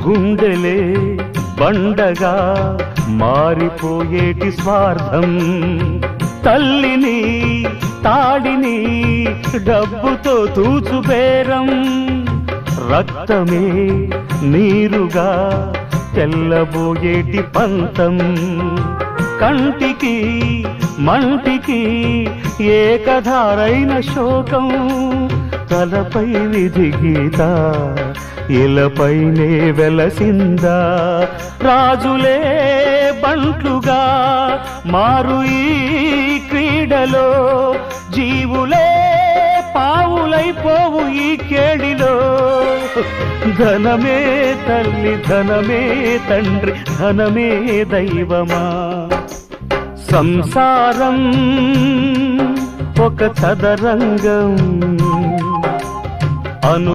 గుండెలే బండగా మారిపోయేటి స్వార్థం, తల్లిని తాడిని డబ్బుతో తూచుబేరం, రక్తమే నీరుగా తెల్లబోయేటి పంతం, కంటికి మంటికి ఏకధారైన శోకం, తలపై విధి గీత ఇలపైనే వెలసిందా, రాజులే బంట్లుగా మారు ఈ క్రీడలో, జీవులే పావులైపోవు ఈ కేడిలో, ధనమే తల్లి ధనమే తండ్రి ధనమే దైవమా, సంసారం ఒక చదరంగం అను